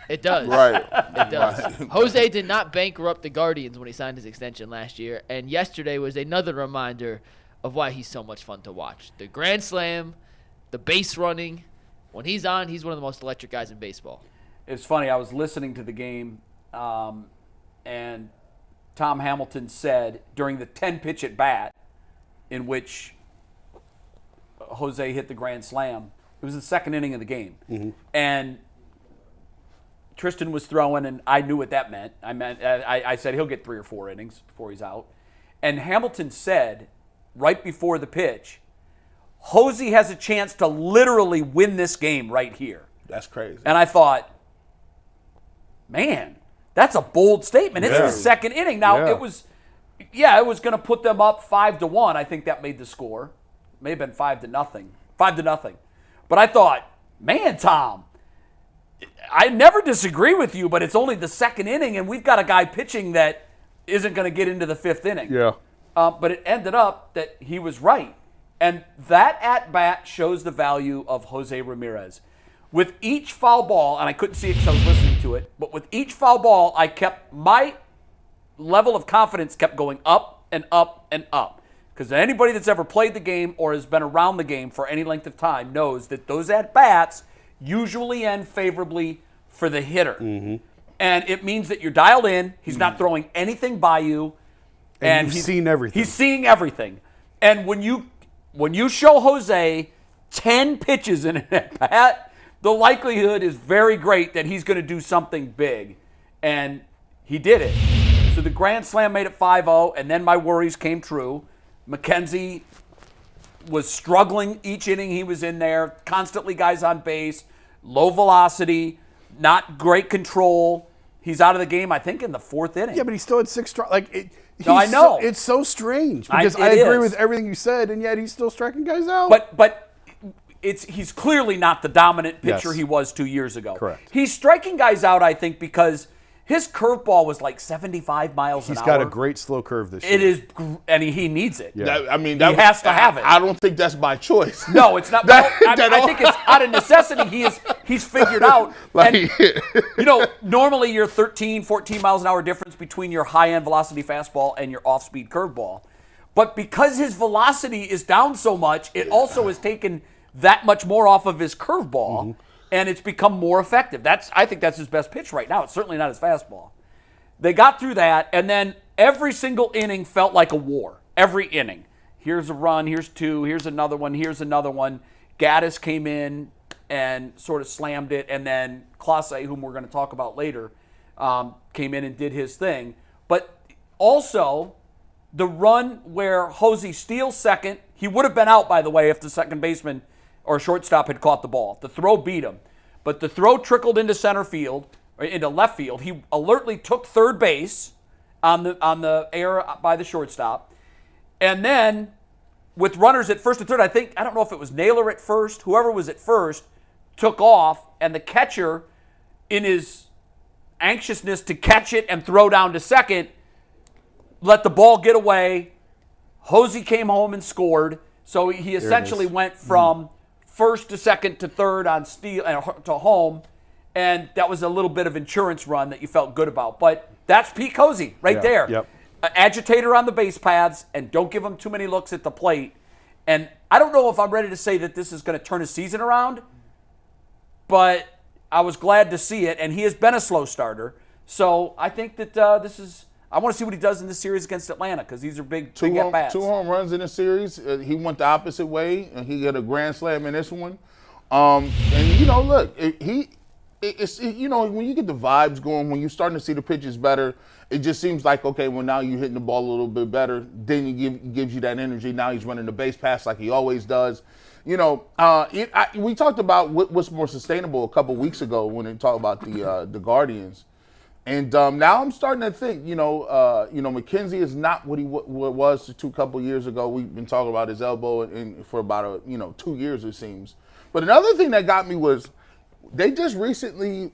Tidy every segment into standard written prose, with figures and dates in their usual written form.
It does. Right. It does. Jose did not bankrupt the Guardians when he signed his extension last year, and yesterday was another reminder of why he's so much fun to watch. The grand slam, the base running. When he's on, he's one of the most electric guys in baseball. It's funny. I was listening to the game, and Tom Hamilton said during the 10-pitch at bat in which Jose hit the grand slam, it was the second inning of the game. And Tristan was throwing, and I knew what that meant. I said he'll get 3 or 4 innings before he's out. And Hamilton said right before the pitch, Jose has a chance to literally win this game right here. That's crazy. And I thought, man, that's a bold statement. It's the second inning. Now, it was going to put them up 5-1. I think that made the score. May have been 5-0. 5-0. But I thought, man, Tom, I never disagree with you, but it's only the second inning, and we've got a guy pitching that isn't going to get into the 5th inning. Yeah. But it ended up that he was right. And that at-bat shows the value of Jose Ramirez. With each foul ball, and I couldn't see it because I was listening to it, but with each foul ball, my level of confidence kept going up and up and up. Because anybody that's ever played the game or has been around the game for any length of time knows that those at-bats usually end favorably for the hitter. And it means that you're dialed in. He's not throwing anything by you. And he's seen everything. He's seeing everything. And when you show Jose 10 pitches in an at-bat, the likelihood is very great that he's going to do something big. And he did it. So the grand slam made it 5-0, and then my worries came true. McKenzie was struggling each inning he was in there, constantly guys on base, low velocity, not great control. He's out of the game, I think, in the 4th inning. Yeah, but he still had 6 strikes. No, I know. It's so strange because I agree with everything you said, and yet he's still striking guys out. But he's clearly not the dominant pitcher he was 2 years ago. Correct. He's striking guys out, I think, because his curveball was like 75 miles an hour. He's got a great slow curve this year. It is, and he needs it. Yeah. He has to have it. I don't think that's by choice. No, it's not. I think it's out of necessity. He's figured out. And, normally you're 13, 14 miles an hour difference between your high-end velocity fastball and your off-speed curveball. But because his velocity is down so much, it also has taken that much more off of his curveball, and it's become more effective. I think that's his best pitch right now. It's certainly not his fastball. They got through that, and then every single inning felt like a war. Every inning. Here's a run, here's 2, here's another one, here's another one. Gaddis came in and sort of slammed it, and then Clase, whom we're going to talk about later, came in and did his thing. But also, the run where Jose steals second, he would have been out, by the way, if the second baseman or shortstop had caught the ball. The throw beat him. But the throw trickled into center field, or into left field. He alertly took third base on the air by the shortstop. And then, with runners at first and third, I don't know if it was Naylor at first, whoever was at first, took off, and the catcher, in his anxiousness to catch it and throw down to second, let the ball get away. Jose came home and scored. So he essentially went from first to second to third on steal to home, and that was a little bit of insurance run that you felt good about. But that's peak Jose right there. Yep. Agitator on the base paths, and don't give him too many looks at the plate. And I don't know if I'm ready to say that this is going to turn his season around, but I was glad to see it, and he has been a slow starter. So I think that I want to see what he does in this series against Atlanta, because these are big at-bats. 2 home runs in the series. He went the opposite way, and he got a grand slam in this one. And look, it's when you get the vibes going, when you're starting to see the pitches better, it just seems like, okay, well, now you're hitting the ball a little bit better. Then he gives you that energy. Now he's running the base pass like he always does. We talked about what's more sustainable a couple weeks ago when we talked about the Guardians. And now I'm starting to think, McKenzie is not what he was a couple years ago. We've been talking about his elbow for about 2 years, it seems. But another thing that got me was they just recently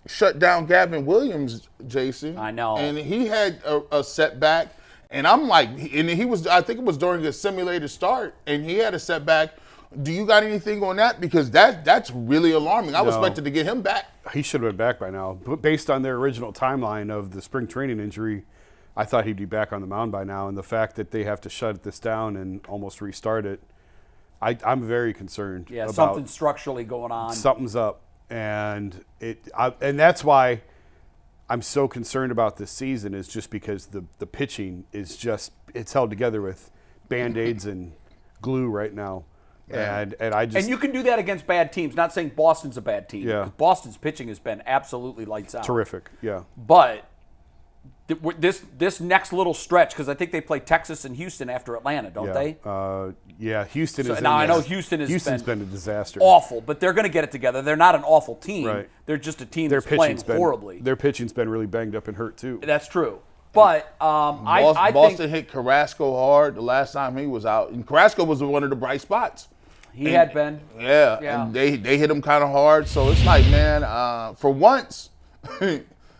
shut down Gavin Williams, Jason. I know. And he had a setback. And I'm like, I think it was during a simulated start, and he had a setback. Do you got anything on that? Because that's really alarming. I was expected to get him back. He should have been back by now. But based on their original timeline of the spring training injury, I thought he'd be back on the mound by now. And the fact that they have to shut this down and almost restart it, I'm very concerned. Yeah, about something's structurally going on. Something's up. And and that's why I'm so concerned about this season, is just because the pitching is just, it's held together with Band-Aids and glue right now. And I just, and you can do that against bad teams. Not saying Boston's a bad team. Yeah. Boston's pitching has been absolutely lights out. terrific. Yeah. But this next little stretch, because I think they play Texas and Houston after Atlanta, don't they? Yeah. Houston is. Now I know Houston's been a disaster. awful, but they're going to get it together. They're not an awful team. Right. They're just a team that's playing horribly. Their pitching's been really banged up and hurt too. That's true. But I Boston think hit Carrasco hard the last time he was out, and Carrasco was one of the bright spots. he had been. Yeah, and they hit him kind of hard. So it's like, man, for once,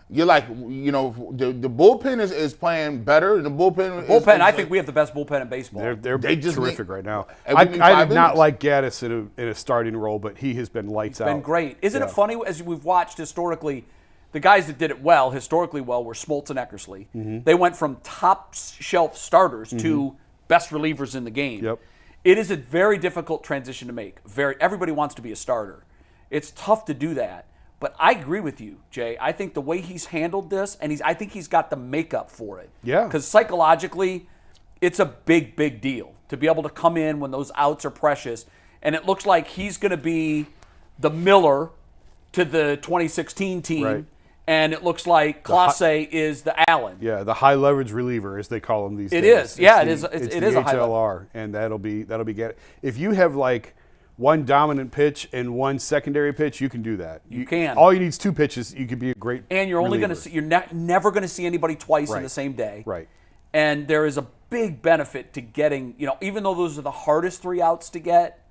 you're like, you know, the bullpen is playing better. The bullpen. I think we have the best bullpen in baseball. They're just terrific right now. I did not like Gaddis in a starting role, but he has been lights out. Been great. Isn't it funny, as we've watched historically, the guys that did it historically well, were Smoltz and Eckersley. Mm-hmm. They went from top shelf starters to best relievers in the game. Yep. It is a very difficult transition to make. Everybody wants to be a starter. It's tough to do that. But I agree with you, Jay. I think the way he's handled this, and I think he's got the makeup for it. Yeah. Because psychologically, it's a big, big deal to be able to come in when those outs are precious. And it looks like he's going to be the Miller to the 2016 team. Right. And it looks like Clase is the Allen. Yeah, the high leverage reliever, as they call them these days. It is. Yeah, It's it the is a high HLR, and that'll be get. If you have like one dominant pitch and one secondary pitch, you can do that. You can. All you need is two pitches. You could be a great. And you're only going to see. You're never going to see anybody twice in Right. the same day. Right. And there is a big benefit to getting. Even though those are the hardest 3 outs to get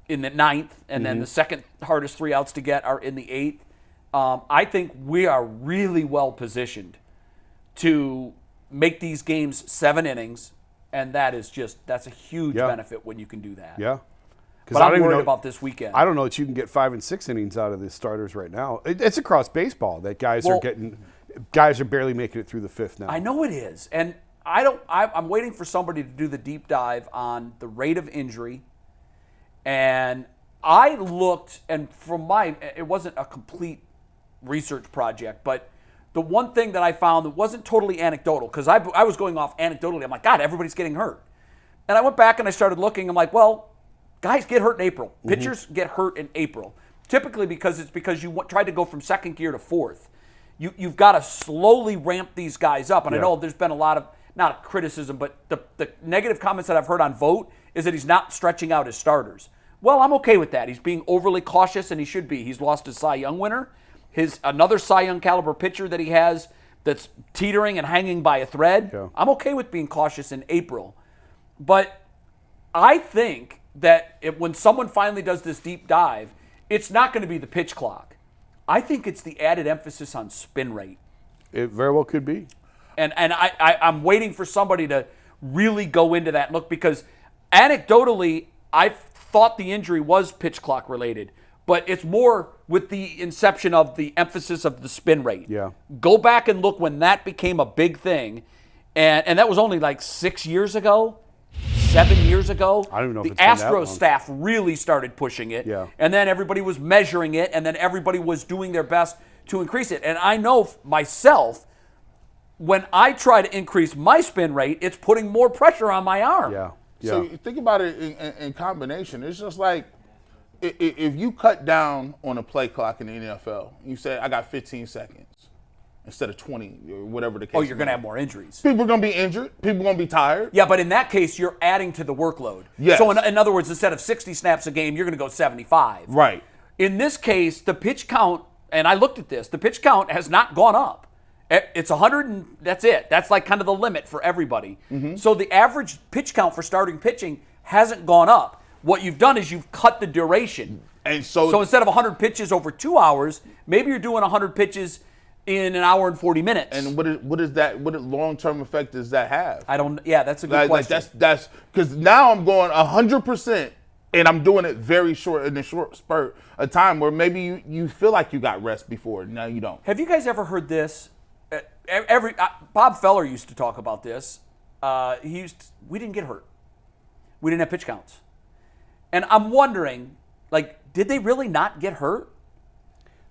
in the 9th, and then the second hardest 3 outs to get are in the 8th. I think we are really well positioned to make these games 7 innings, and that's a huge benefit when you can do that. Yeah. But I'm worried about this weekend. I don't know that you can get 5 and 6 innings out of the starters right now. It's across baseball that guys are barely making it through the 5th now. I know it is, and I'm waiting for somebody to do the deep dive on the rate of injury. And I looked, and it wasn't a complete research project, but the one thing that I found that wasn't totally anecdotal, because I was going off anecdotally. I'm like, God, everybody's getting hurt. And I went back and I started looking. I'm like, well, guys get hurt in April. Pitchers get hurt in April. Typically because you tried to go from second gear to 4th. You've got to slowly ramp these guys up. And I know there's been a lot of, not a criticism, but the negative comments that I've heard on Vogt is that he's not stretching out his starters. Well, I'm okay with that. He's being overly cautious, and he should be. He's lost his Cy Young winner. Another Cy Young caliber pitcher that he has that's teetering and hanging by a thread. Yeah. I'm okay with being cautious in April. But I think that when someone finally does this deep dive, it's not going to be the pitch clock. I think it's the added emphasis on spin rate. It very well could be. And I'm waiting for somebody to really go into that look, because anecdotally, I thought the injury was pitch clock related. But it's more with the inception of the emphasis of the spin rate. Yeah. Go back and look when that became a big thing. And that was only like 6 years ago, 7 years ago. I don't even know if the it's been that long. Astros staff really started pushing it. Yeah. And then everybody was measuring it, and then everybody was doing their best to increase it. And I know myself, when I try to increase my spin rate, it's putting more pressure on my arm. Yeah. So you think about it in combination. It's just like, if you cut down on a play clock in the NFL, you say, I got 15 seconds instead of 20 or whatever the case. Oh, you're going to have more injuries. People are going to be injured. People are going to be tired. Yeah, but in that case, you're adding to the workload. Yes. So in other words, instead of 60 snaps a game, you're going to go 75. Right. In this case, the pitch count, and I looked at this, the pitch count has not gone up. It's 100 and that's it. That's like kind of the limit for everybody. Mm-hmm. So the average pitch count for starting pitching hasn't gone up. What you've done is you've cut the duration. And so instead of 100 pitches over 2 hours, maybe you're doing 100 pitches in an hour and 40 minutes. And what long-term effect does that have? That's a good question. That's because now I'm going 100% And I'm doing it very short in a short spurt of time where maybe you feel like you got rest before. Now you don't. Have you guys ever heard this? Bob Feller used to talk about this. We didn't get hurt. We didn't have pitch counts. And I'm wondering, like, did they really not get hurt?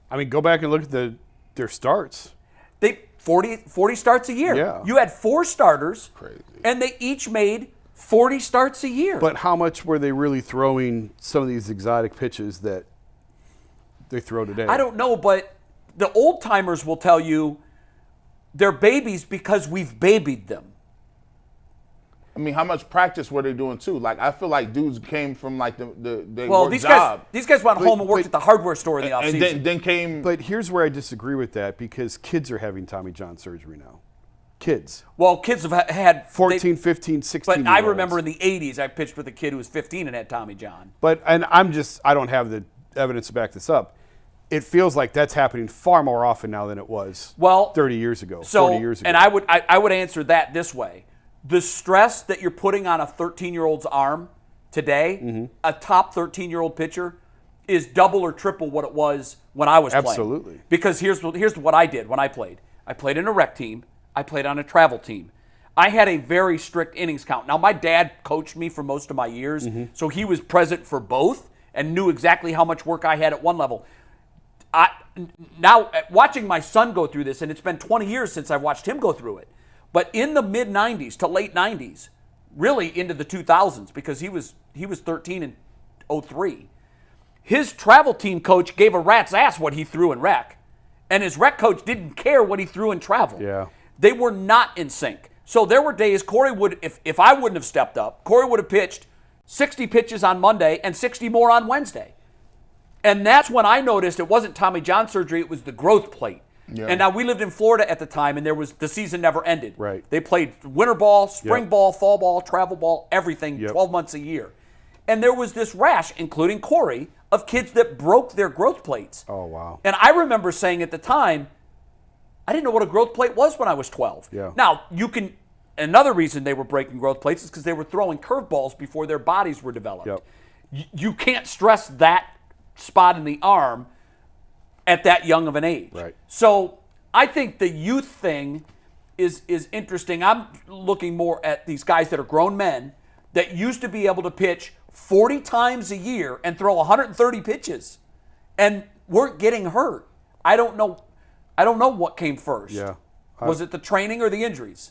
I mean, go back and look at their starts. They 40 starts a year. Yeah. You had 4 starters. Crazy. And they each made 40 starts a year. But how much were they really throwing some of these exotic pitches that they throw today? I don't know, but the old timers will tell you they're babies because we've babied them. I mean, how much practice were they doing too? Like, I feel like dudes came from like they Well, work these job. guys went home and worked at the hardware store in the And offseason. then came. But here's where I disagree with that, because kids are having Tommy John surgery now. Kids. Well, kids have had 14, 15, 16 But I year olds. remember in the 80s, I pitched with a kid who was 15 and had Tommy John. And I don't have the evidence to back this up. It feels like that's happening far more often now than it was 30 years ago, 40 years ago. And I would answer that this way. The stress that you're putting on a 13-year-old's arm today, a top 13-year-old pitcher, is double or triple what it was when I was playing. Absolutely. Because here's what I did when I played. I played in a rec team. I played on a travel team. I had a very strict innings count. Now, my dad coached me for most of my years, so he was present for both and knew exactly how much work I had at one level. Now, watching my son go through this, and it's been 20 years since I've watched him go through it, but in the mid-'90s to late 90s, really into the 2000s, because he was 13 in 03, his travel team coach gave a rat's ass what he threw in rec, and his rec coach didn't care what he threw in travel. Yeah. They were not in sync. So there were days Corey would, if I wouldn't have stepped up, Corey would have pitched 60 pitches on Monday and 60 more on Wednesday. And that's when I noticed it wasn't Tommy John surgery, it was the growth plate. Yeah. And now we lived in Florida at the time, and the season never ended. Right. They played winter ball, spring Yep. ball, fall ball, travel ball, everything, Yep. 12 months a year. And there was this rash, including Corey, of kids that broke their growth plates. Oh, wow. And I remember saying at the time, I didn't know what a growth plate was when I was 12. Yeah. Now, another reason they were breaking growth plates is because they were throwing curveballs before their bodies were developed. Yep. You can't stress that spot in the arm at that young of an age. Right. So I think the youth thing is interesting. I'm looking more at these guys that are grown men that used to be able to pitch 40 times a year and throw 130 pitches and weren't getting hurt. I don't know what came first. Yeah. Was it the training or the injuries?